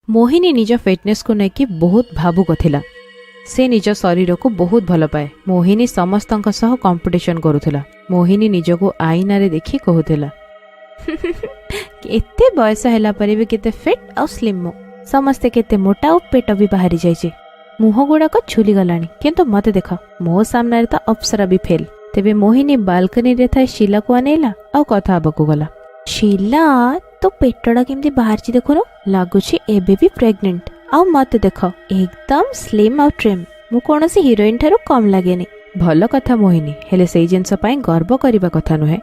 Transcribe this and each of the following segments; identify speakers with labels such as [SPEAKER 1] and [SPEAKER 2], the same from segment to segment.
[SPEAKER 1] मोहिनी निज फिटनेस को लेकिन बहुत भावुक थिला। से निज शरीर को बहुत भल पाए। मोहिनी समस्त कंपटीशन करुला। मोहिनी निज को आईना रे देखी कहूला केते बयस हैला परे भी केते फिट और स्लिम मो समस्ते केते मोटा और पेट भी बाहरी जाइए। मुह गुड़ाक छुली गलानी किंतु मते देख मो सामने तो अप्सरा भी फेल। तेबे मोहिनी बालकनी रे थाए शीला को अनेला और कथा हबकू गला। शीला तो पेटड़ा केमती बाहर देखुनो लगुच एबे भी प्रेग्नेंट आउ मत देख एकदम स्लिम और ट्रिम। मु कौन सी हीरोइन ठारू कम लगे भल कथा मोहिनी हेले से जिनस गर्व करने कथा नुहे।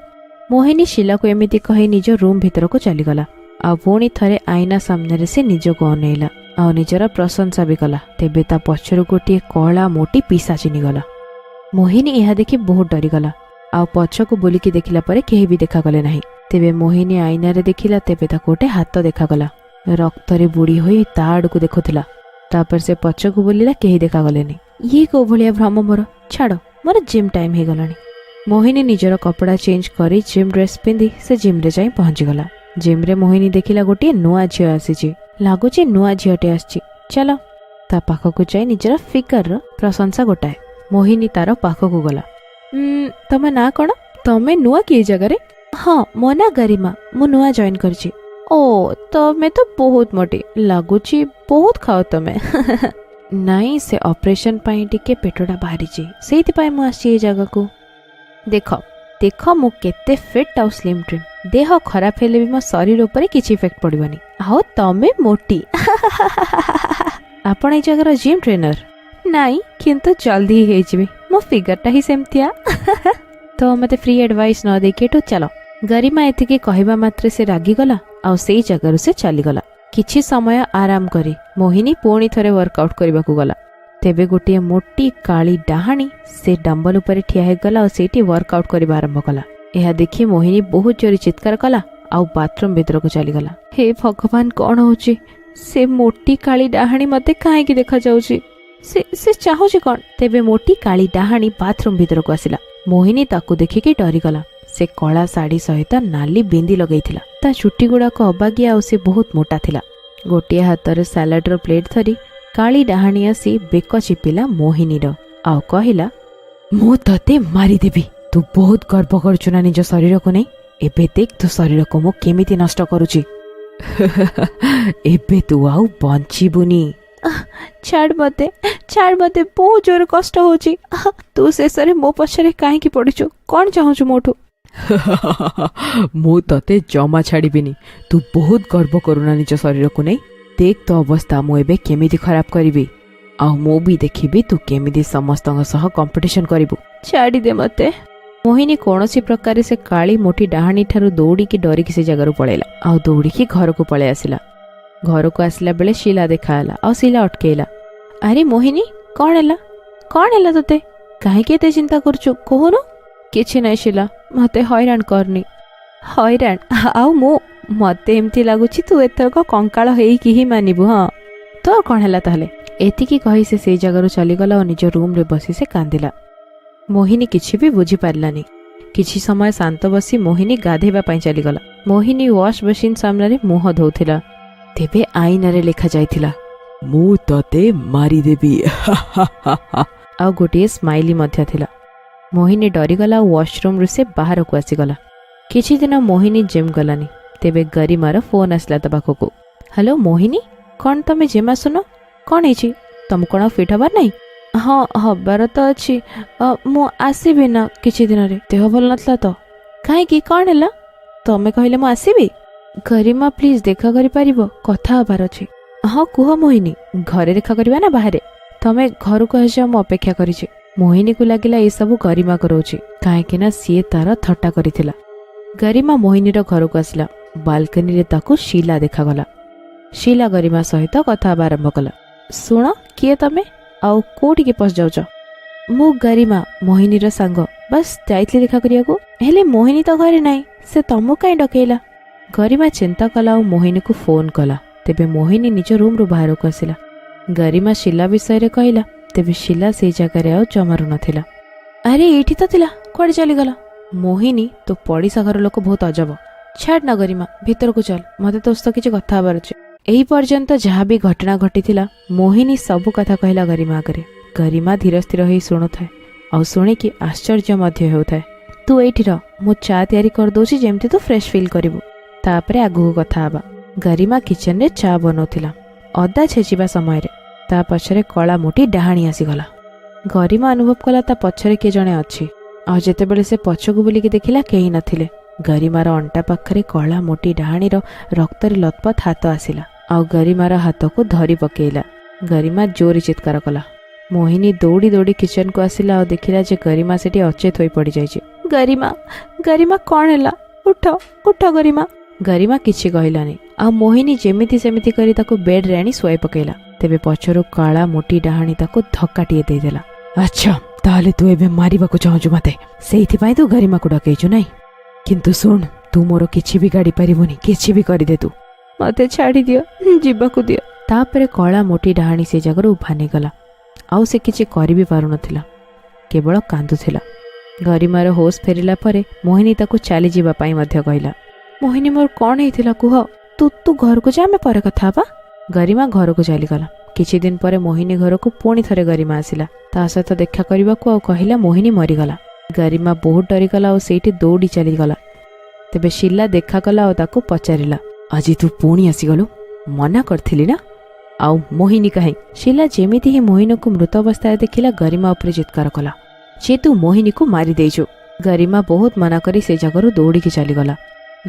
[SPEAKER 1] मोहिनी शीला को एमती कही निज रूम भीतर को चलीगला। आ पुणी थरे आईना सामने से निज को अनेला आ निजर प्रशंसा भी कला। तेबे ता पछरु गोटे कला मोटी पिसा चिनीगला। मोहिनी यह देखी बहुत डरीगला। आ पछ को बुलिकी देखिला परे केही भी देखा गले नहीं। तेबे मोहिनी आईना रे देखिला तेबे ता गोटे हाथ देखागला रक्त रे बुड़ी होई ता आड़ को देखुला। तापर से पछ को बुलिला केही देखा गलेनी। ये को भलिया भ्रम मोर छाड़ मोर जिम टाइम हे गलानी। मोहिनी निजर कपड़ा चेंज करी जिम ड्रेस पिंधि से जिम रे जाई पहुंची गला। जिम रे मोहिनी देखिला गोटे नुआ झियो आसीची। लागुची नुआ झियोटे आछी। चलो ता पाखकु जाई निजर फिगर रो प्रशंसा गोटाए। मोहिनी तार पाखकु गला। तमे ना कोन तमे नुआ की जगह रे? हां मो ना गरिमा मु नुआ जॉइन करची। ओ तमे तो बहुत मोटी लागुची बहुत खाओ तमे। नाई से ऑपरेशन पाई टिके पेटोडा बाहरी जे सेति पाई मु आसी ए जगह को। देख देख मु केते फिट और स्लिम ट्रिम। देह खराब हेले भी मो शरीर ऊपर किछि इफेक्ट पड़िबनी। आओ तमे मोटी। आपण ए जगह जिम ट्रेनर? नाई किंतु जल्दी हे जिबे मो फिगरटा ही सेमतिया। तो मते फ्री एडवाइस न देके तो चलो। गरिमा एतिके कहबा मात्रे से रागी गला और सेई जगह से चली गला। किछि समय आराम करी मोहिनी पुणी थरे वर्कआउट करबा को गला। तेबे गोटे मोटी काली डाहाणी से डंबल ऊपर ठिया हे गला और सेठी वर्कआउट करबा आरंभ कला। यह देखि मोहिनी बहुत जोरी चित्कार कला और बाथरूम भीतर को चली गला। हे भगवान कौन होची से मोटी काली डाहाणी मते काहे की देखा जाउची? से चाहूची कौन? तेबे मोटी काली डाहाणी बाथरूम भीतर को आसिला। मोहिनी ताकू देखिकी डरी गला। से कला साड़ी सहित नाली बिंदी लगैथिला। ता चुटी गुड़ाक अबागिया और से बहुत मोटा थिला। गोटे हाथ रे सैलाड रो प्लेट धरी काली डाहाणी आसी बेक चिपिला मोहिनी रो आउ कहिला मु तते मारी देबी। तू बहुत गर्व करछु ना निज शरीर को नहीं। एबे देख तू शरीर को मु केमिति नष्ट करूची। एबे तू आउ बंचीबुनी। छाड़ मते बहुत जोर कष्ट होची। तू शेषरे मो पछरे काहे की पड़िछु? कोन चाहूछु मोठू? मु तते जमा छाड़ीबिनी। तू बहुत गर्व करुना निज शरीर को नहीं। देख तो अवस्था मु एबे केमिति खराब करिबी आ मु भी देखिबी तू केमिति समस्तंग सह कंपटीशन करिबू। छाड़ी दे मते। मोहिनी कोनोसी प्रकार से काली मोटी डाहाणी ठारू दौड़ी की डरी की से जगह पळेला आ दौड़ी की घर को पळे आसिला। घर को आसिला बेले शीला देखाला आ शीला अटकेला। अरे मोहिनी कौन हैला तते काहे केते चिंता करछु कोहुनो? किछि नै शीला मते हैरान करनी। हैरान आउ मो मते एमती लागुछि तू एतक कंकाळ हेई कि ही मानिबु। हां तो कौन हैला ताहले? एतिकी कही से जगह चली गला और निज रूम रे बसी से कांदिला। मोहिनी किछि भी बुझी पारलानी। किछि समय शांत बसी मोहिनी गाधेबा पई चली गला। मोहिनी वॉश मशीन सामने रे मुह धोथिला। तेबे आईना रे लिखा जायथिला मु तते मारी देबी। आ गोटे स्माइली मध्य थिला। मोहिनी डरी गला और वॉशरूम रे से बाहर को आसी गला। किछि दिन मोहिनी जिम गलानी। तेबे गरिमार फोन आसला त पाखको। हेलो मोहिनी कौन तमे जिम आसुनो? कौन हेछि तुम कोन फिट हबार नहीं? हाँ हबार तो अच्छी मु आसीबी ना किछि दिन रे। देह भल नथला तो काहे की कौन हैला? तमे कहले मु आसीबी। गरिमा प्लीज देखा करि परिबो कथा हबार अछि। हाँ कुह मोहिनी घरे देखा करबा ना बाहरे? तमे घर को आजा मु अपेक्षा करिछि। मोहिनी को लागिला ए सब गरिमा करोछि काहे कि ना सिए तार थट्टा करिथिला। गरिमा मोहिनी रो घर को आसला। बालकनी रे ताकू शीला देखा गला। शीला गरिमा सहित कथा आरंभ कला। सुण किए तमे आउ कोठी के पस जाउछ? मु गरिमा मोहिनी रो सांग बस जाइतली देखा करिया को। हेले मोहिनी तो घरे नाही से तमु काई डकेला? गरिमा चिंता कला और मोहिनी को फोन कला। तेबे मोहिनी निज रूम रो बाहर को आसिला। गरिमा शीला विषय रे कहला। तेबे शीला से जगह रे जमारू नथिला। अरे एठी तो थिला कोड चली गला? मोहिनी तो पड़ीसा घर लोक बहुत अजब। छाड़ ना गरिमा भीतर को चल मते तोस तो किछि कथा हबार अछि। ଏହି ପର୍ଯ୍ୟନ୍ତ ଯାହା ବି ଘଟଣା ଘଟିଥିଲା ମୋହିନୀ ସବୁ କଥା କହିଲା गरिमा ଆଗରେ। गरिमा ଧୀର ସ୍ଥିର ହୋଇ ଶୁଣୁଥାଏ ଆଉ ଶୁଣିକି ଆଶ୍ଚର୍ଯ୍ୟ ମଧ୍ୟ ହେଉଥାଏ। ତୁ ଏଇଠି ରହ, ମୁଁ ଚା ତିଆରି କରିଦେଉଛି ଯେମିତି ତୁ ଫ୍ରେଶ ଫିଲ୍ କରିବୁ, ତାପରେ ଆଗକୁ କଥା ହେବା। गरिमा କିଚେନରେ ଚା ବନଉଥିଲା। ଅଦା ଛେଚିବା ସମୟରେ ତା ପଛରେ କଳା ମୋଟି ଡାହାଣୀ ଆସିଗଲା। गरिମା ଅନୁଭବ କଲା ତା ପଛରେ କିଏ ଜଣେ ଅଛି। ଆଉ ଯେତେବେଳେ ସେ ପଛକୁ ବୁଲିକି ଦେଖିଲା କେହି ନଥିଲେ। गरिମାର ଅଣ୍ଟା ପାଖରେ କଳା ମୋଟି ଡାହାଣୀର ରକ୍ତରେ ଲଥପଥ ହାତ ଆସିଲା ଆଉ गरिମାର ହାତକୁ ଧରି ପକେଇଲା। गरिମା ଜୋରେ ଚିତ୍କାର କଲା। ମୋହିନୀ ଦୌଡ଼ି ଦୌଡ଼ି କିଚେନକୁ ଆସିଲା ଆଉ ଦେଖିଲା ଯେ गरिମା ସେଠି ଅଚେତ ହୋଇ ପଡ଼ିଯାଇଛି। गरिମା, गरिମା କ'ଣ ହେଲା? ଉଠ ଉଠ गरिମା। गरिମା କିଛି କହିଲାନି ଆଉ ମୋହିନୀ ଯେମିତି ସେମିତି କରି ତାକୁ ବେଡ୍ରେ ଆଣି ଶୁଆଇ ପକେଇଲା। ତେବେ ପଛରୁ କଳା ମୋଟି ଡାହାଣୀ ତାକୁ ଧକ୍କାଟିଏ ଦେଇଦେଲା। ଆଚ୍ଛା, ତାହେଲେ ତୁ ଏବେ ମାରିବାକୁ ଚାହୁଁଛୁ ମତେ, ସେଇଥିପାଇଁ ତୁ गरिମାକୁ ଡକେଇଛୁ ନାଇଁ? କିନ୍ତୁ ଶୁଣ, ତୁ ମୋର କିଛି ବି ଗାଡ଼ି ପାରିବୁନି, କିଛି ବି କରିଦେ ତୁ। ମତେ ଛାଡ଼ି ଦିଅ, ଯିବାକୁ ଦିଅ। ତାପରେ କଳା ମୋଟି ଡାହାଣୀ ସେ ଜାଗାରୁ ଉଭା ନେଇଗଲା। ଆଉ ସେ କିଛି କରିବି ପାରୁନଥିଲା, କେବଳ କାନ୍ଦୁଥିଲା। गरिମାର ହୋସ ଫେରିଲା ପରେ ମୋହିନୀ ତାକୁ ଚାଲିଯିବା ପାଇଁ ମଧ୍ୟ କହିଲା। ମୋହିନୀ, ମୋର କ'ଣ ହେଇଥିଲା କୁହ? ତୁ ଘରକୁ ଯା, ଆମେ ପରେ କଥା ହେବା। गरिମା ଘରକୁ ଚାଲିଗଲା। କିଛି ଦିନ ପରେ ମୋହିନୀ ଘରକୁ ପୁଣି ଥରେ गरिମା ଆସିଲା ତା ସହିତ ଦେଖା କରିବାକୁ ଆଉ କହିଲା ମୋହିନୀ ମରିଗଲା। गरिମା ବହୁତ ଡରିଗଲା ଆଉ ସେଇଠି ଦୌଡ଼ି ଚାଲିଗଲା। ତେବେ ଶିଲା ଦେଖା କଲା ଆଉ ତାକୁ ପଚାରିଲା, ଆଜି ତୁ ପୁଣି ଆସିଗଲୁ? ମନା କରିଥିଲି ନା? ଆଉ ମୋହିନୀ କାହିଁ? ଶିଲା ଯେମିତି ହିଁ ମୋହିନୀକୁ ମୃତ ଅବସ୍ଥାରେ ଦେଖିଲା गरिମା ଉପରେ ଚିତ୍କାର କଲା ଯେ ତୁ ମୋହିନୀକୁ ମାରିଦେଇଛୁ। गरिମା ବହୁତ ମନା କରି ସେ ଜାଗାରୁ ଦୌଡ଼ିକି ଚାଲିଗଲା।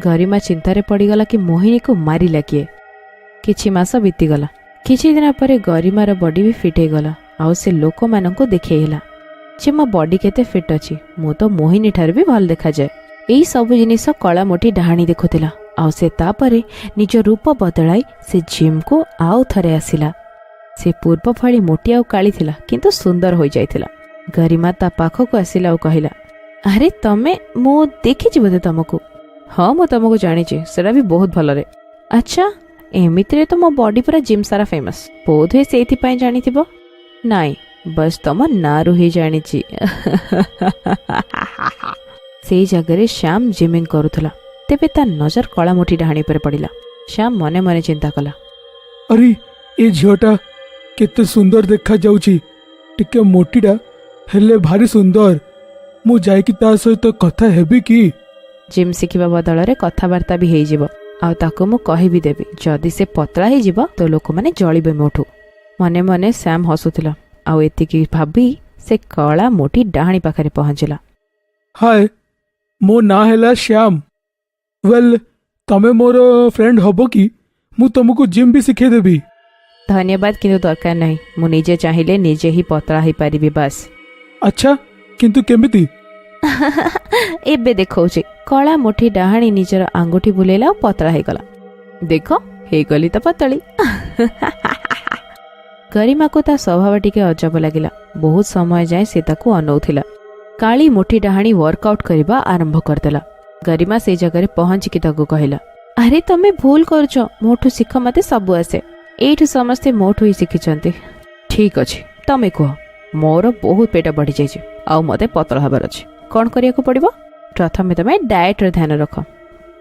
[SPEAKER 1] गरिମା ଚିନ୍ତାରେ ପଡ଼ିଗଲା କି ମୋହିନୀକୁ ମାରିଲା କିଏ। କିଛି ମାସ ବିତିଗଲା। କିଛି ଦିନ ପରେ गरिମାର ବଡି ବି ଫିଟ୍ ହେଇଗଲା ଆଉ ସେ ଲୋକମାନଙ୍କୁ ଦେଖେଇଲା ଯେ ମୋ ବଡି କେତେ ଫିଟ୍ ଅଛି, ମୁଁ ତ ମୋହିନୀ ଠାରୁ ବି ଭଲ ଦେଖାଯାଏ। ଏଇ ସବୁ ଜିନିଷ କଳା ମୋଟି ଡାହାଣୀ ଦେଖୁଥିଲା ଆଉ ସେ ତାପରେ ନିଜ ରୂପ ବଦଳାଇ ସେ ଜିମ୍କୁ ଆଉ ଥରେ ଆସିଲା। ସେ ପୂର୍ବ ଭଳି ମୋଟି ଆଉ କାଳି ଥିଲା, କିନ୍ତୁ ସୁନ୍ଦର ହୋଇଯାଇଥିଲା। गरिମା ତା ପାଖକୁ ଆସିଲା ଆଉ କହିଲା, ଆରେ ତମେ, ମୁଁ ଦେଖିଛି ବୋଧେ ତମକୁ। ହଁ, ମୁଁ ତମକୁ ଜାଣିଛି, ସେଟା ବି ବହୁତ ଭଲରେ। ଆଚ୍ଛା, ଏମିତିରେ ତ ମୋ ବଡି ପୁରା ଜିମ୍ ସାରା ଫେମସ୍, ବୋଧହୁଏ ସେଇଥିପାଇଁ ଜାଣିଥିବ। ନାଇଁ, ବସ୍ ତମ ନାଁରୁ ହିଁ ଜାଣିଛି। ସେଇ ଜାଗାରେ ଶ୍ୟାମ ଜିମିଂ କରୁଥିଲା। ତେବେ ତା ନଜର କଳା ମୋଟି ଡାହାଣୀ ଉପରେ ପଡ଼ିଲା। ଶ୍ୟାମ ମନେ ମନେ ଚିନ୍ତା କଲା,
[SPEAKER 2] ଆରେ ଏ ଝିଅଟା କେତେ ସୁନ୍ଦର ଦେଖାଯାଉଛି, ଟିକେ ମୋଟିଟା ହେଲେ ଭାରି ସୁନ୍ଦର। ମୁଁ ଯାଇକି ତା ସହିତ କଥା ହେବି କି?
[SPEAKER 1] ଜିମ୍ ଶିଖିବା ବଦଳରେ କଥାବାର୍ତ୍ତା ବି ହେଇଯିବ ଆଉ ତାକୁ ମୁଁ କହିବି ଦେବି, ଯଦି ସେ ପତଳା ହେଇଯିବ ତ ଲୋକମାନେ ଜଳିବେ ମୋଠୁ। ମନେ ମନେ ଶ୍ୟାମ ହସୁଥିଲା ଆଉ ଏତିକି ଭାବି ସେ କଳା ମୋଟି ଡାହାଣୀ ପାଖରେ ପହଞ୍ଚିଲା।
[SPEAKER 2] ହାଏ, ମୋ ନାଁ ହେଲା ଶ୍ୟାମ। ୱେଲ୍, ତମେ ମୋର ଫ୍ରେଣ୍ଡ ହବ କି? ମୁଁ ତମକୁ ଜିମ୍ ବି ଶିଖେଇଦେବି।
[SPEAKER 1] ଧନ୍ୟବାଦ, କିନ୍ତୁ ଦରକାର ନାହିଁ। ମୁଁ ନିଜେ ଚାହିଁଲେ ନିଜେ ହିଁ ପତଳା ହେଇପାରିବି, ବାସ୍।
[SPEAKER 2] ଆଚ୍ଛା, କିନ୍ତୁ କେମିତି?
[SPEAKER 1] ଏବେ ଦେଖଉଛି। କଳା ମୋଟି ଡାହାଣୀ ନିଜର ଆଙ୍ଗୁଠି ବୁଲେଇଲା ଆଉ ପତଳା ହେଇଗଲା। ଦେଖ, ହେଇଗଲି ତ ପତଳି। गरिମାକୁ ତା ସ୍ୱଭାବ ଟିକେ ଅଜବ ଲାଗିଲା। ବହୁତ ସମୟ ଯାଏ ସେ ତାକୁ ଅନଉଥିଲା। କାଳି ମୋଟି ଡାହାଣୀ ୱାର୍କଆଉଟ୍ କରିବା ଆରମ୍ଭ କରିଦେଲା। गरिମା ସେଇ ଜାଗାରେ ପହଞ୍ଚିକି ତାକୁ କହିଲା, ଆରେ ତମେ ଭୁଲ କରୁଛ, ମୋଠୁ ଶିଖ, ମତେ ସବୁ ଆସେ। ଏଇଠୁ ସମସ୍ତେ ମୋଠୁ ହିଁ ଶିଖିଛନ୍ତି। ଠିକ ଅଛି, ତମେ କୁହ। ମୋର ବହୁତ ପେଟ ବଢିଯାଇଛି ଆଉ ମତେ ପତଳା ହେବାର ଅଛି, କ'ଣ କରିବାକୁ ପଡିବ? ପ୍ରଥମେ ତମେ ଡାଏଟର ଧ୍ୟାନ ରଖ।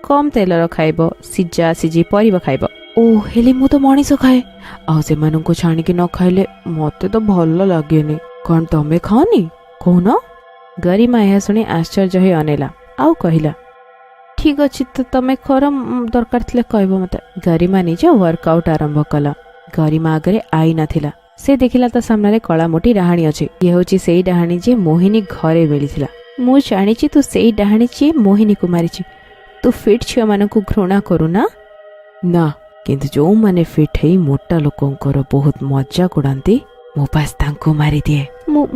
[SPEAKER 1] କମ୍ ତେଲର ଖାଇବ, ସିଝା ସିଝି ପରିବା ଖାଇବ। ଓ, ହେଲେ ମୁଁ ତ ମଣିଷ ଖାଏ, ଆଉ ସେମାନଙ୍କୁ ଛାଣିକି ନ ଖାଇଲେ ମତେ ତ ଭଲ ଲାଗେନି। କ'ଣ ତମେ ଖାଅନି? କହୁନ। गरिମା ଏହା ଶୁଣି ଆଶ୍ଚର୍ଯ୍ୟ ହୋଇ ଅନେଇଲା ଆଉ କହିଲା, ଠିକ ଅଛି, ତ ତମେ କର, ଦରକାର ଥିଲେ କହିବ ମତେ। गरिମା ନିଜ ୱାର୍କଆଉଟ୍ ଆରମ୍ଭ କଲା। गरिମା ଆଗରେ ଆଇନା ଥିଲା। ସେ ଦେଖିଲା ତା ସାମ୍ନାରେ କଳା ମୋଟି ଡାହାଣୀ ଅଛି। ଇଏ ହେଉଛି ସେଇ ଡାହାଣୀ ଯିଏ ମୋହିନୀ ଘରେ ମିଳିଥିଲା। ମୁଁ ଜାଣିଛି ତୁ ସେଇ ଡାହାଣୀ ଯିଏ ମୋହିନୀକୁ ମାରିଛି। ତୁ ଫିଟ୍ ଝିଅମାନଙ୍କୁ ଘୃଣା କରୁନା? ନା, କିନ୍ତୁ ଯୋଉମାନେ ଫିଟ୍ ହେଇ ମୋଟା ଲୋକଙ୍କର ବହୁତ ମଜାକ ଉଡାନ୍ତି, ମୁଁ ବାସ୍ ତାଙ୍କୁ ମାରିଦିଏ।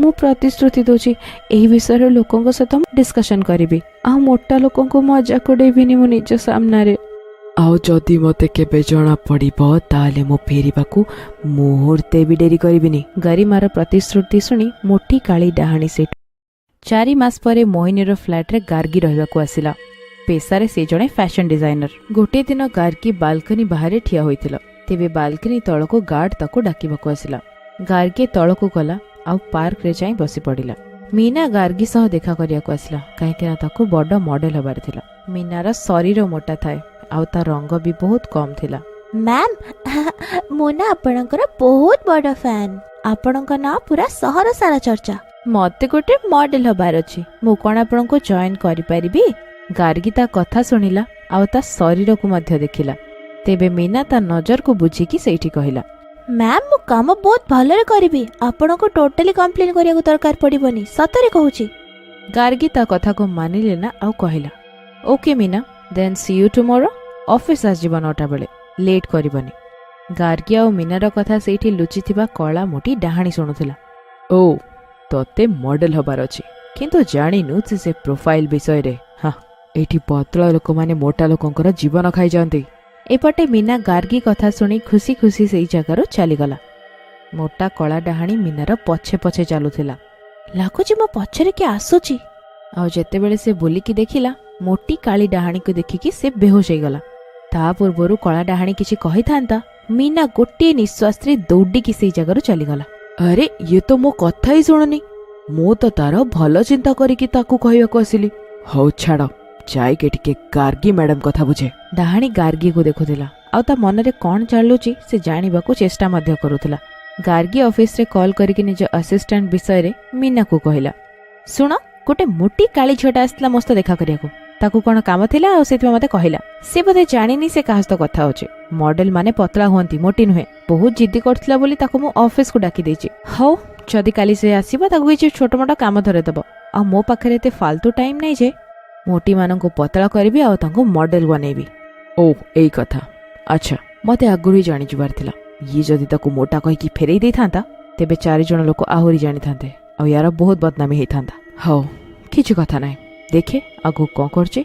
[SPEAKER 1] ମୁଁ ପ୍ରତିଶ୍ରୁତି ଦଉଛି, ଏହି ବିଷୟରେ ଲୋକଙ୍କ ସହିତ ମୁଁ ଡିସ୍କସନ୍ କରିବି ଆଉ ମୋଟା ଲୋକଙ୍କୁ ମଜାକ ଉଡେଇବିନି ମୁଁ ନିଜ ସାମ୍ନାରେ। ଆଉ ଯଦି ମତେ କେବେ ଜଣା ପଡିବ ତାହେଲେ ମୁଁ ଫେରିବାକୁ ମୁହୂର୍ତ୍ତେ ବି ଡେରି କରିବିନି। गरिମାର ପ୍ରତିଶ୍ରୁତି ଶୁଣି ମୋଟି କାଳି ଡାହାଣୀ ସେଠୁ 4 ମାସ ପରେ ମୋହିନୀର ଫ୍ଲାଟରେ ଗାର୍ଗୀ ରହିବାକୁ ଆସିଲା। ପେଶାରେ ସେ ଜଣେ ଫ୍ୟାସନ ଡିଜାଇନର। ଗୋଟିଏ ଦିନ ଗାର୍ଗୀ ବାଲକନି ବାହାରେ ଠିଆ ହୋଇଥିଲା। ତେବେ ବାଲକନି ତଳକୁ ଗାର୍ଡ ତାକୁ ଡାକିବାକୁ ଆସିଲା। ଗାର୍ଗୀ ତଳକୁ ଗଲା ଆଉ ପାର୍କରେ ଯାଇ ବସି ପଡ଼ିଲା। ମୀନା ଗାର୍ଗୀ ସହ ଦେଖା କରିବାକୁ ଆସିଲା, କାହିଁକିନା ତାକୁ ବଡ଼ ମଡେଲ ହେବାର ଥିଲା। ମୀନାର ଶରୀର ମୋଟା ଥାଏ ଆଉ ତା ରଙ୍ଗ ବି ବହୁତ କମ୍ ଥିଲା।
[SPEAKER 3] ମ୍ୟାମ୍ ମୁଁ ନା ଆପଣଙ୍କର ବହୁତ ବଡ଼ ଫ୍ୟାନ୍। ଆପଣଙ୍କ ନାଁ ପୁରା ସହର ସାରା ଚର୍ଚ୍ଚା।
[SPEAKER 1] ମତେ ଗୋଟେ ମଡେଲ ହବାର ଅଛି, ମୁଁ କଣ ଆପଣଙ୍କୁ ଜଏନ୍ କରିପାରିବି? ଗାର୍ଗୀ ତା କଥା ଶୁଣିଲା ଆଉ ତା ଶରୀରକୁ ମଧ୍ୟ ଦେଖିଲା। ତେବେ ମୀନା ତା ନଜରକୁ ବୁଝିକି ସେଇଠି କହିଲା,
[SPEAKER 3] ମ୍ୟାମ୍ ମୁଁ କାମ ବହୁତ ଭଲରେ କରିବି, ଆପଣଙ୍କୁ ଟୋଟାଲି କମ୍ପ୍ଲେନ୍ କରିବାକୁ ଦରକାର ପଡ଼ିବନି, ସତରେ କହୁଛି।
[SPEAKER 1] ଗାର୍ଗୀ ତା କଥାକୁ ମାନିଲେ ନା ଆଉ କହିଲା, ଓକେ ମୀନା, ଦେନ୍ ସି ୟୁ ଟୁମୋରୋ। ଅଫିସ ଆସିଯିବ 9ଟା ବେଳେ, ଲେଟ୍ କରିବନି। ଗାର୍ଗୀ ଆଉ ମୀନାର କଥା ସେଇଠି ଲୁଚିଥିବା କଳା ମୋଟି ଡାହାଣୀ ଶୁଣୁଥିଲା। ଓ ତତେ ମଡେଲ ହବାର ଅଛି, କିନ୍ତୁ ଜାଣିନୁ ସେ ପ୍ରୋଫାଇଲ ବିଷୟରେ। ହଁ, ଏଇଠି ପତଳା ଲୋକମାନେ ମୋଟା ଲୋକଙ୍କର ଜୀବନ ଖାଇଯାଆନ୍ତି। ଏପଟେ ମୀନା ଗାର୍ଗୀ କଥା ଶୁଣି ଖୁସି ଖୁସି ସେଇ ଜାଗାରୁ ଚାଲିଗଲା। ମୋଟା କଳା ଡାହାଣୀ ମୀନାର ପଛେ ପଛେ ଚାଲୁଥିଲା।
[SPEAKER 3] ଲାଗୁଛି ମୋ ପଛରେ କିଏ ଆସୁଛି।
[SPEAKER 1] ଆଉ ଯେତେବେଳେ ସେ ବୁଲିକି ଦେଖିଲା, ମୋଟି କାଳି ଡାହାଣୀକୁ ଦେଖିକି ସେ ବେହୋସ ହେଇଗଲା। ତା ପୂର୍ବରୁ କଳା ଡାହାଣୀ କିଛି କହିଥାନ୍ତା, ମୀନା ଗୋଟିଏ ନିଶ୍ୱାସରେ ଦୌଡ଼ିକି ସେଇ ଜାଗାରୁ ଚାଲିଗଲା। ଆରେ ଇଏ ତ ମୋ କଥା ହିଁ ଶୁଣୁନି, ମୁଁ ତ ତାର ଭଲ ଚିନ୍ତା କରିକି ତାକୁ କହିବାକୁ ଆସିଲି। ହଉ ଛାଡ଼, ଯାଇକି ଟିକେ ଗାର୍ଗୀ ମ୍ୟାଡାମ କଥା ବୁଝେ। ଡାହାଣୀ ଗାର୍ଗୀକୁ ଦେଖୁଥିଲା ଆଉ ତା ମନରେ କଣ ଚାଲୁଛି ସେ ଜାଣିବାକୁ ଚେଷ୍ଟା ମଧ୍ୟ କରୁଥିଲା। ଗାର୍ଗୀ ଅଫିସରେ କଲ୍ କରିକି ନିଜ ଆସିଷ୍ଟାଣ୍ଟ ବିଷୟରେ ମୀନାକୁ କହିଲା, ଶୁଣ, ଗୋଟେ ମୋଟି କାଳି ଝିଅଟା ଆସିଥିଲା ମୋ ସହିତ ଦେଖା କରିବାକୁ। ତାକୁ କଣ କାମ ଥିଲା ଆଉ ସେଥିପାଇଁ ମତେ କହିଲା। ସେ ବୋଧେ ଜାଣିନି ସେ କାହା ସହିତ କଥା ହଉଛି। ମଡେଲ ମାନେ ପତଳା ହୁଅନ୍ତି, ମୋଟି ନୁହେଁ। ବହୁତ ଜିଦ୍ଦି କରୁଥିଲା ବୋଲି ତାକୁ ମୁଁ ଅଫିସକୁ ଡାକି ଦେଇଛି। ହଉ, ଯଦି କାଲି ସେ ଆସିବ ତାକୁ କିଛି ଛୋଟ ମୋଟ କାମ ଧରେଇଦବ। ଆଉ ମୋ ପାଖରେ ଏତେ ଫାଲତୁ ଟାଇମ୍ ନାହିଁ ଯେ ମୋଟି ମାନଙ୍କୁ ପତଳା କରିବି ଆଉ ତାଙ୍କୁ ମଡେଲ ବନେଇବି। ଓ ଏଇ କଥା, ଆଚ୍ଛା, ମତେ ଆଗରୁ ହିଁ ଜାଣିଯିବାର ଥିଲା। ଇଏ ଯଦି ତାକୁ ମୋଟା କହିକି ଫେରେଇ ଦେଇଥାନ୍ତା, ତେବେ 4 ଜଣ ଲୋକ ଆହୁରି ଜାଣିଥାନ୍ତେ ଆଉ ୟାର ବହୁତ ବଦନାମୀ ହେଇଥାନ୍ତା। ହଉ, କିଛି କଥା ନାହିଁ, ଦେଖେ ଆଗକୁ କଣ କରୁଛି।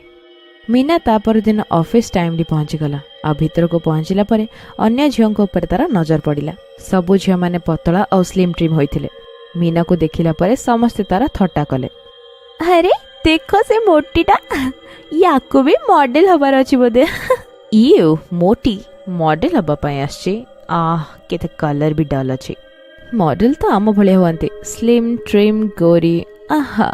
[SPEAKER 1] ମୀନା ତା ପରଦିନ ଅଫିସ ଟାଇମଲି ପହଞ୍ଚିଗଲା ଆଉ ଭିତରକୁ ପହଞ୍ଚିଲା ପରେ ଅନ୍ୟ ଝିଅଙ୍କ ଉପରେ ତାର ନଜର ପଡ଼ିଲା। ସବୁ ଝିଅମାନେ ପତଳା ଆଉ ସ୍ଲିମ୍ ଟ୍ରିମ୍ ହୋଇଥିଲେ। ମୀନାକୁ ଦେଖିଲା ପରେ ସମସ୍ତେ ତାର ଥଟ୍ଟା କଲେ।
[SPEAKER 3] ଆରେ ଦେଖ ସେ ମୋଟିଟା, ୟାକୁ ବି ମଡେଲ ହବାର ଅଛି ବୋଧେ।
[SPEAKER 1] ଇଏ ମୋଟି ମଡେଲ ହବା ପାଇଁ ଆସିଛି? କେତେ କଲର ବି ଡଲ୍ ଅଛି। ମଡେଲ ତ ଆମ ଭଳିଆ ହୁଅନ୍ତି, ସ୍ଲିମ୍ ଟ୍ରିମ୍ ଗୋରି। ଆହା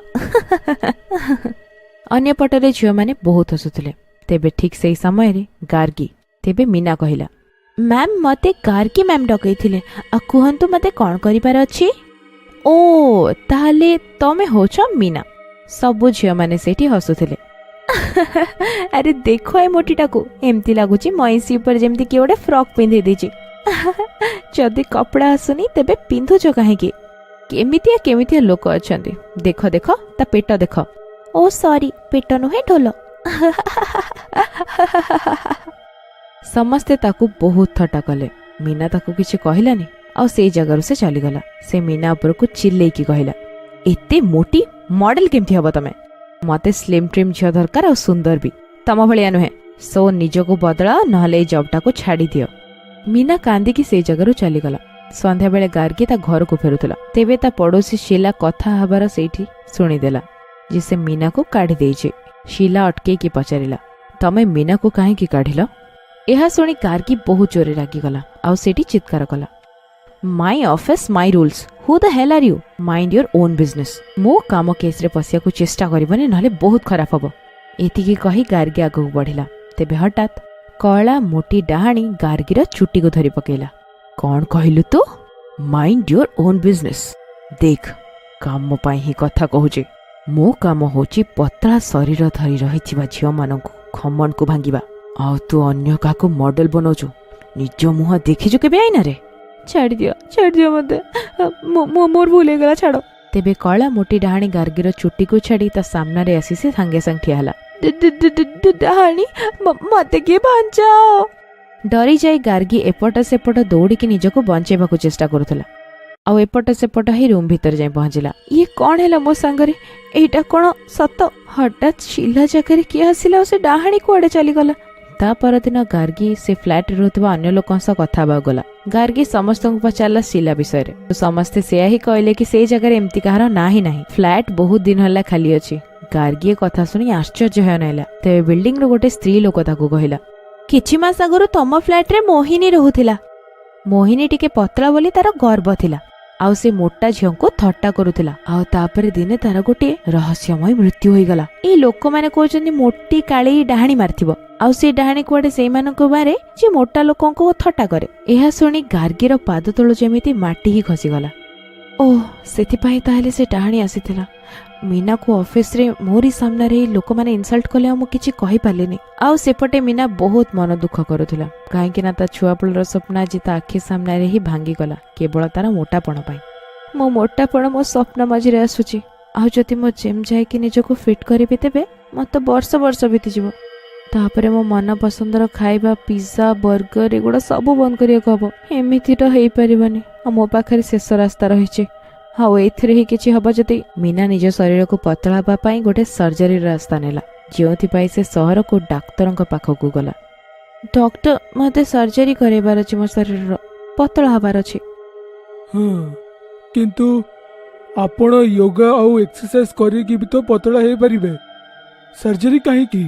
[SPEAKER 1] ଅନ୍ୟପଟରେ ଝିଅମାନେ ବହୁତ ହସୁଥିଲେ। ତେବେ ଠିକ୍ ସେଇ ସମୟରେ ଗାର୍ଗୀ, ତେବେ ମୀନା କହିଲା,
[SPEAKER 3] ମ୍ୟାମ୍ ମତେ ଗାର୍ଗୀ ମ୍ୟାମ୍ ଡକେଇଥିଲେ, ଆଉ କୁହନ୍ତୁ ମତେ କଣ କରିବାର ଅଛି।
[SPEAKER 1] ଓ ତାହେଲେ ତମେ ହଉଛ ମୀନା। ସବୁ ଝିଅମାନେ ସେଇଠି ହସୁଥିଲେ।
[SPEAKER 3] ଆରେ ଦେଖ ଏ ମୋଟିଟାକୁ, ଏମିତି ଲାଗୁଛି ମଇଁଷି ଉପରେ ଯେମିତି କିଏ ଗୋଟେ ଫ୍ରକ୍ ପିନ୍ଧେଇ ଦେଇଛି।
[SPEAKER 1] ଯଦି କପଡ଼ା ଆସୁନି ତେବେ ପିନ୍ଧୁଛ କାହିଁକି? କେମିତିଆ ଲୋକ ଅଛନ୍ତି, ଦେଖ ଦେଖ ତା ପେଟ ଦେଖ।
[SPEAKER 3] ଓ ସରି, ପେଟ ନୁହେଁ ଢୋଲ।
[SPEAKER 1] ସମସ୍ତେ ତାକୁ ବହୁତ ଥଟ୍ଟା କଲେ। ମୀନା ତାକୁ କିଛି କହିଲାନି ଆଉ ସେଇ ଜାଗାରୁ ସେ ଚାଲିଗଲା। ସେ ମୀନା ଉପରକୁ ଚିଲ୍ଲେଇକି କହିଲା, ଏତେ ମୋଟି ମଡେଲ କେମିତି ହବ ତମେ? ମତେ ସ୍ଲିମ୍ ଟ୍ରିମ୍ ଝିଅ ଦରକାର ଆଉ ସୁନ୍ଦର ବି, ତମ ଭଳିଆ ନୁହେଁ। ସୋ ନିଜକୁ ବଦଳାଅ, ନହେଲେ ଏଇ ଜବଟାକୁ ଛାଡ଼ି ଦିଅ। ମୀନା କାନ୍ଦିକି ସେଇ ଜାଗାରୁ ଚାଲିଗଲା। ସନ୍ଧ୍ୟାବେଳେ ଗାର୍ଗୀ ତା ଘରକୁ ଫେରୁଥିଲା। ତେବେ ତା ପଡ଼ୋଶୀ ଶିଲା କଥା ହେବାର ସେଇଠି ଶୁଣିଦେଲା ଯେ ସେ ମୀନାକୁ କାଢ଼ି ଦେଇଛି। ଶିଲା ଅଟକେଇକି ପଚାରିଲା, ତମେ ମୀନାକୁ କାହିଁକି କାଢ଼ିଲ? ଏହା ଶୁଣି ଗାର୍ଗୀ ବହୁତ ଜୋରରେ ରାଗିଗଲା ଆଉ ସେଇଠି ଚିତ୍କାର କଲା, my office my rules, who the hell are you? Mind your own business. ମୋ କାମ କେସ୍ରେ ପଶିବାକୁ ଚେଷ୍ଟା କରିବନି, ନହେଲେ ବହୁତ ଖରାପ ହବ। ଏତିକି କହି ଗାର୍ଗୀ ଆଗକୁ ବଢ଼ିଲା। ତେବେ ହଠାତ୍ କଳା ମୋଟି ଡାହାଣୀ ଗାର୍ଗୀର ଚୁଟିକୁ ଧରି ପକେଇଲା। କଣ କହିଲୁ ତୁ? Mind your own business. ଦେଖ, କାମ ପାଇଁ ହିଁ କଥା କହୁଛି। ମୋ କାମ ହଉଛି ପତଳା ଶରୀର ଧରି ରହିଥିବା ଝିଅମାନଙ୍କୁ ଖମଣକୁ ଭାଙ୍ଗିବା। ଆଉ ତୁ ଅନ୍ୟ କାହାକୁ ମଡେଲ ବନଉଛୁ? ନିଜ ମୁହଁ ଦେଖିଛୁ କେବେ ଆଇନାରେ? ଛାଡ଼ିଦିଅ ମତେ, ମୋର ଭୁଲ ହେଇଗଲା, ଛାଡ଼। ତେବେ କଳା ମୋଟି ଡାହାଣୀ ଗାର୍ଗୀର ଚୁଟିକୁ ଛାଡ଼ି ତା ସାମ୍ନାରେ ଆସି ସେ ସାଙ୍ଗେ ସାଙ୍ଗେ ଠିଆ ହେଲା।
[SPEAKER 3] ଡାହାଣୀ, ମତେ କିଏ ବଞ୍ଚାଅ।
[SPEAKER 1] ଡରି ଯାଇ ଗାର୍ଗୀ ଏପଟ ସେପଟ ଦୌଡ଼ିକି ନିଜକୁ ବଞ୍ଚେଇବାକୁ ଚେଷ୍ଟା କରୁଥିଲା ଆଉ ଏପଟ ସେପଟ ହେଇ ରୁମ୍ ଭିତରେ ଯାଇ ପହଞ୍ଚିଲା। ଇଏ କଣ ହେଲା ମୋ ସାଙ୍ଗରେ? ଏଇଟା କଣ ସତ? ହଠାତ୍ ଶିଲା ଜାଗାରେ କିଏ ଆସିଲା ଆଉ ସେ ଡାହାଣୀ କୁଆଡ଼େ ଚାଲିଗଲା? ତା ପରଦିନ ଗାର୍ଗୀ ସେ ଫ୍ଲାଟରେ ରହୁଥିବା ଅନ୍ୟ ଲୋକଙ୍କ ସହ କଥା ହେବାକୁ ଗଲା। ଗାର୍ଗୀ ସମସ୍ତଙ୍କୁ ପଚାରିଲା ଶିଲା ବିଷୟରେ। ସମସ୍ତେ ସେୟା ହିଁ କହିଲେ କି ସେଇ ଜାଗାରେ ଏମିତି କାହାର ନାଁ ହିଁ ନାହିଁ। ଫ୍ଲାଟ ବହୁତ ଦିନ ହେଲା ଖାଲି ଅଛି। ଗାର୍ଗୀ କଥା ଶୁଣି ଆଶ୍ଚର୍ଯ୍ୟ ହେଉନାଇଲା। ତେବେ ବିଲ୍ଡିଂରୁ ଗୋଟେ ସ୍ତ୍ରୀ ଲୋକ ତାକୁ କହିଲା,
[SPEAKER 3] କିଛି ମାସ ଆଗରୁ ତମ ଫ୍ଲାଟରେ ମୋହିନୀ ରହୁଥିଲା।
[SPEAKER 1] ମୋହିନୀ ଟିକେ ପତଳା ବୋଲି ତାର ଗର୍ବ ଥିଲା ଆଉ ସେ ମୋଟା ଝିଅଙ୍କୁ ଥଟ୍ଟା କରୁଥିଲା। ଆଉ ତାପରେ ଦିନେ ତାର ଗୋଟିଏ ରହସ୍ୟମୟ ମୃତ୍ୟୁ ହୋଇଗଲା। ଏଇ ଲୋକମାନେ କହୁଛନ୍ତି ମୋଟି କାଳି ଡାହାଣୀ ମାରିଥିବ ଆଉ ସେ ଡାହାଣୀ କୁଆଡେ ସେଇମାନଙ୍କୁ ମାରେ ଯେ ମୋଟା ଲୋକଙ୍କୁ ଥଟ୍ଟା କରେ। ଏହା ଶୁଣି ଗାର୍ଗୀର ପାଦ ତଳୁ ଯେମିତି ମାଟି ହିଁ ଖସିଗଲା। ଓହ, ସେଥିପାଇଁ ତାହେଲେ ସେ ଡାହାଣୀ ଆସିଥିଲା। ମୀନାକୁ ଅଫିସରେ ମୋରି ସାମ୍ନାରେ ଏଇ ଲୋକମାନେ ଇନସଲ୍ଟ କଲେ ଆଉ ମୁଁ କିଛି କହିପାରିଲିନି। ଆଉ ସେପଟେ ମୀନା ବହୁତ ମନ ଦୁଃଖ କରୁଥିଲା, କାହିଁକି ନା ତା ଛୁଆବେଳର ସ୍ୱପ୍ନ ଆଜି ତା ଆଖି ସାମ୍ନାରେ ହିଁ ଭାଙ୍ଗିଗଲା କେବଳ ତାର ମୋଟାପଣ ପାଇଁ। ମୋ ମୋଟାପଣ ମୋ ସ୍ୱପ୍ନ ମଝିରେ ଆସୁଛି, ଆଉ ଯଦି ମୁଁ ଜିମ୍ ଯାଇକି ନିଜକୁ ଫିଟ୍ କରିବି ତେବେ ମତେ ବର୍ଷ ବର୍ଷ ବିତିଯିବ। ତାପରେ ମୋ ମନ ପସନ୍ଦର ଖାଇବା, ପିଜ୍ଜା, ବର୍ଗର ଏଗୁଡ଼ା ସବୁ ବନ୍ଦ କରିବାକୁ ହବ। ଏମିତି ତ ହେଇପାରିବନି, ଆଉ ମୋ ପାଖରେ ଶେଷ ରାସ୍ତା ରହିଛି। ଆଉ ଏଇଥିରେ ହିଁ କିଛି ହବ ଯଦି। ମୀନା ନିଜ ଶରୀରକୁ ପତଳା ହେବା ପାଇଁ ଗୋଟେ ସର୍ଜରୀର ରାସ୍ତା ନେଲା, ଯେଉଁଥିପାଇଁ ସେ ସହରକୁ ଡାକ୍ତରଙ୍କ ପାଖକୁ ଗଲା। ଡକ୍ଟର, ମୋତେ ସର୍ଜରୀ କରାଇବାର ଅଛି, ମୋ ଶରୀରର ପତଳା ହେବାର ଅଛି।
[SPEAKER 2] ହଁ, କିନ୍ତୁ ଆପଣ ୟୋଗା ଆଉ ଏକ୍ସରସାଇଜ କରିକି ବି ତ ପତଳା ହେଇପାରିବେ, ସର୍ଜରୀ କାହିଁକି?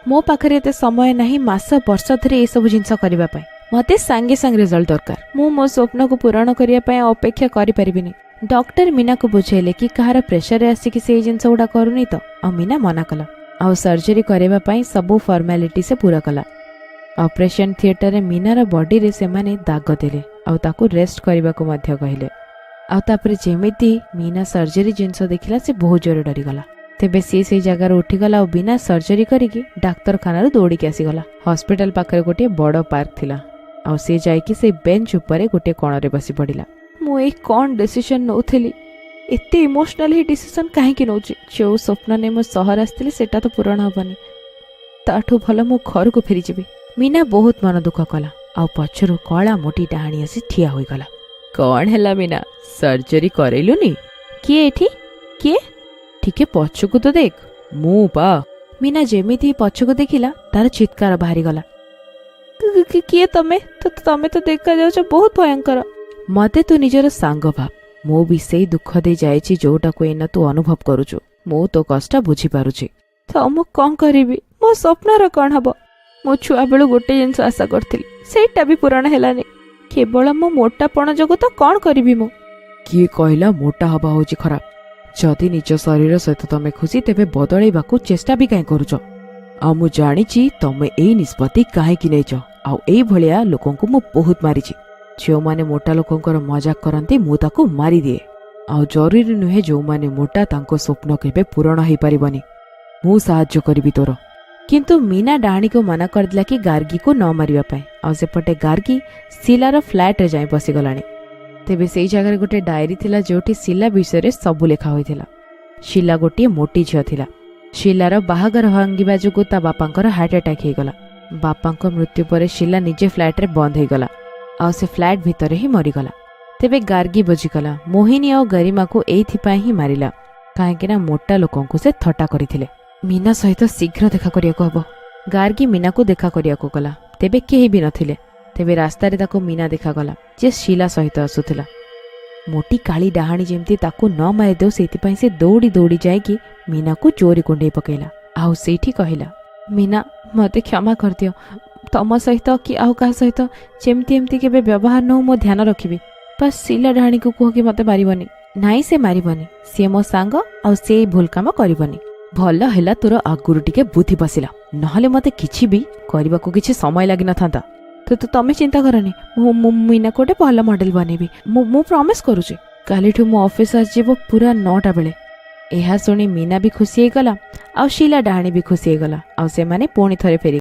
[SPEAKER 1] ମୋ ପାଖରେ ଏତେ ସମୟ ନାହିଁ ମାସ ବର୍ଷ ଧରି ଏସବୁ ଜିନିଷ କରିବା ପାଇଁ। ମତେ ସାଙ୍ଗେ ସାଙ୍ଗେ ରେଜଲ୍ଟ ଦରକାର। ମୁଁ ମୋ ସ୍ୱପ୍ନକୁ ପୂରଣ କରିବା ପାଇଁ ଅପେକ୍ଷା କରିପାରିବିନି। ଡକ୍ଟର ମୀନାକୁ ବୁଝେଇଲେ କି କାହାର ପ୍ରେସରରେ ଆସିକି ସେଇ ଜିନିଷ ଗୁଡା କରୁନି ତ। ଆଉ ମୀନା ମନା କଲା। ଆଉ ସର୍ଜରୀ କରିବା ପାଇଁ ସବୁ ଫର୍ମାଲିଟି ସେ ପୁରା କଲା। ଅପରେସନ ଥିଏଟରରେ ମୀନାର ବଡିରେ ସେମାନେ ଦାଗ ଦେଲେ ଆଉ ତାକୁ ରେଷ୍ଟ କରିବାକୁ ମଧ୍ୟ କହିଲେ। ଆଉ ତାପରେ ଯେମିତି ମୀନା ସର୍ଜରୀ ଜିନିଷ ଦେଖିଲା ସେ ବହୁତ ଜୋରରେ ଡରିଗଲା। ତେବେ ସିଏ ସେଇ ଜାଗାରୁ ଉଠିଗଲା ଆଉ ବିନା ସର୍ଜରୀ କରିକି ଡାକ୍ତରଖାନାରୁ ଦୌଡ଼ିକି ଆସିଗଲା। ହସ୍ପିଟାଲ ପାଖରେ ଗୋଟିଏ ବଡ଼ ପାର୍କ ଥିଲା, ଆଉ ସେ ଯାଇକି ସେଇ ବେଞ୍ଚ ଉପରେ ଗୋଟିଏ କୋଣରେ ବସି ପଡ଼ିଲା। ମୁଁ ଏଇ କ'ଣ ଡିସିସନ୍ ନେଉଥିଲି, ଏତେ ଇମୋସନାଲ ହିଁ ଡିସିସନ୍ କାହିଁକି ନେଉଛି? ଯେଉଁ ସ୍ୱପ୍ନ ନେଇ ମୁଁ ସହର ଆସିଥିଲି ସେଟା ତ ପୂରଣ ହବନି, ତାଠୁ ଭଲ ମୁଁ ଘରକୁ ଫେରିଯିବି। ମୀନା ବହୁତ ମନ ଦୁଃଖ କଲା, ଆଉ ପଛରୁ କଳା ମୋଟି ଡାହାଣୀ ଆସି ଠିଆ ହୋଇଗଲା। କ'ଣ ହେଲା ମୀନା, ସର୍ଜରୀ କରେଇଲୁନି? କିଏ ଏଠି? କିଏ? ଟିକେ ପଛକୁ ତ ଦେଖ। ମୁଁ ପା। ମୀନା ଯେମିତି ପଛକୁ ଦେଖିଲା ତାର ଚିତ୍କାର ବାହାରିଗଲା। କିଏ ତମେ? ତମେ ତ ଦେଖାଯାଉଛ ବହୁତ ଭୟଙ୍କର। ମତେ ତୁ ନିଜର ସାଙ୍ଗ ଭାବ। ମୁଁ ବି ସେଇ ଦୁଃଖ ଦେଇ ଯାଇଛି ଯୋଉଟାକୁ ଏଇନା ତୁ ଅନୁଭବ କରୁଛୁ। ମୁଁ ତୋ କଷ୍ଟ ବୁଝିପାରୁଛି। ତ ମୁଁ କ'ଣ କରିବି? ମୋ ସ୍ୱପ୍ନର କ'ଣ ହବ? ମୋ ଛୁଆବେଳୁ ଗୋଟେ ଜିନିଷ ଆଶା କରିଥିଲି, ସେଇଟା ବି ପୂରଣ ହେଲାନି। କେବଳ ମୋ ମୋଟାପଣ ଯୋଗୁଁ ତ କ'ଣ କରିବି ମୁଁ? କିଏ କହିଲା ମୋଟା ହବା ହଉଛି ଖରାପ? ଯଦି ନିଜ ଶରୀର ସହିତ ତମେ ଖୁସି ତେବେ ବଦଳେଇବାକୁ ଚେଷ୍ଟା ବି କାହିଁ କରୁଛ? ଆଉ ମୁଁ ଜାଣିଛି ତମେ ଏଇ ନିଷ୍ପତ୍ତି କାହିଁକି ନେଇଛ। ଆଉ ଏଇଭଳିଆ ଲୋକଙ୍କୁ ମୁଁ ବହୁତ ମାରିଛି। ଯେଉଁମାନେ ମୋଟା ଲୋକଙ୍କର ମଜାକ କରନ୍ତି ମୁଁ ତାକୁ ମାରିଦିଏ। ଆଉ ଜରୁରୀ ନୁହେଁ ଯେଉଁମାନେ ମୋଟା ତାଙ୍କ ସ୍ୱପ୍ନ କେବେ ପୂରଣ ହେଇପାରିବନି। ମୁଁ ସାହାଯ୍ୟ କରିବି ତୋର। କିନ୍ତୁ ମୀନା ଡାହାଣୀକୁ ମନା କରିଦେଲା କି ଗାର୍ଗୀକୁ ନ ମାରିବା ପାଇଁ। ଆଉ ସେପଟେ ଗାର୍ଗୀ ଶିଲାର ଫ୍ଲାଟରେ ଯାଇ ବସିଗଲାଣି। ତେବେ ସେଇ ଜାଗାରେ ଗୋଟେ ଡାଏରୀ ଥିଲା ଯେଉଁଠି ଶିଲା ବିଷୟରେ ସବୁ ଲେଖା ହୋଇଥିଲା। ଶିଲା ଗୋଟିଏ ମୋଟି ଝିଅ ଥିଲା। ଶିଲାର ବାହାଘର ଭାଙ୍ଗିବା ଯୋଗୁଁ ତା ବାପାଙ୍କର ହାର୍ଟ ଆଟାକ୍ ହେଇଗଲା। ବାପାଙ୍କ ମୃତ୍ୟୁ ପରେ ଶିଲା ନିଜେ ଫ୍ଲାଟରେ ବନ୍ଦ ହେଇଗଲା, ଆଉ ସେ ଫ୍ଲାଟ ଭିତରେ ହିଁ ମରିଗଲା। ତେବେ ଗାର୍ଗୀ ବୁଝିଗଲା ମୋହିନୀ ଆଉ ଗରିମାକୁ ଏଇଥିପାଇଁ ହିଁ ମାରିଲା, କାହିଁକିନା ମୋଟା ଲୋକଙ୍କୁ ସେ ଥଟ୍ଟା କରିଥିଲେ। ମୀନା ସହିତ ଶୀଘ୍ର ଦେଖା କରିବାକୁ ହବ। ଗାର୍ଗୀ ମୀନାକୁ ଦେଖା କରିବାକୁ ଗଲା, ତେବେ କେହି ବି ନଥିଲେ। ତେବେ ରାସ୍ତାରେ ତାକୁ ମୀନା ଦେଖାଗଲା, ଯେ ଶିଲା ସହିତ ଆସୁଥିଲା। ମୋଟି କାଳି ଡାହାଣୀ ଯେମିତି ତାକୁ ନ ମାରିଦେଉ ସେଇଥିପାଇଁ ସେ ଦୌଡ଼ି ଦୌଡ଼ି ଯାଇକି ମୀନାକୁ ଜୋରି କୁଣ୍ଡେଇ ପକେଇଲା। ଆଉ ସେଇଠି କହିଲା, ମୀନା ମୋତେ କ୍ଷମା କରିଦିଅ। ତମ ସହିତ କି ଆଉ କାହା ସହିତ ଯେମିତି ଏମିତି କେବେ ବ୍ୟବହାର ନ ହଉ ମୁଁ ଧ୍ୟାନ ରଖିବି। ବାସ୍ ଶିଲା ଡାହାଣୀକୁ କୁହ କି ମୋତେ ମାରିବନି। ନାଇଁ, ସେ ମାରିବନି। ସିଏ ମୋ ସାଙ୍ଗ, ଆଉ ସେ ଏଇ ଭୁଲ କାମ କରିବନି। ଭଲ ହେଲା ତୋର ଆଗରୁ ଟିକେ ବୁଦ୍ଧି ବସିଲା, ନହେଲେ ମୋତେ କିଛି ବି କରିବାକୁ କିଛି ସମୟ ଲାଗିନଥାନ୍ତା। ତମେ ଚିନ୍ତା କରନି, ମୁଁ ମୀନାକୁ ଗୋଟେ ଭଲ ମଡେଲ ବନେଇବି। ମୁଁ ପ୍ରମିସ୍ କରୁଛି। କାଲିଠୁ ମୋ ଅଫିସ ଆସିଯିବ ପୁରା 9ଟା ବେଳେ। ଏହା ଶୁଣି ମୀନା ବି ଖୁସି ହେଇଗଲା, ଆଉ ଶିଲା ଡାହାଣୀ ବି ଖୁସି ହେଇଗଲା, ଆଉ ସେମାନେ ପୁଣି ଥରେ ଫେରି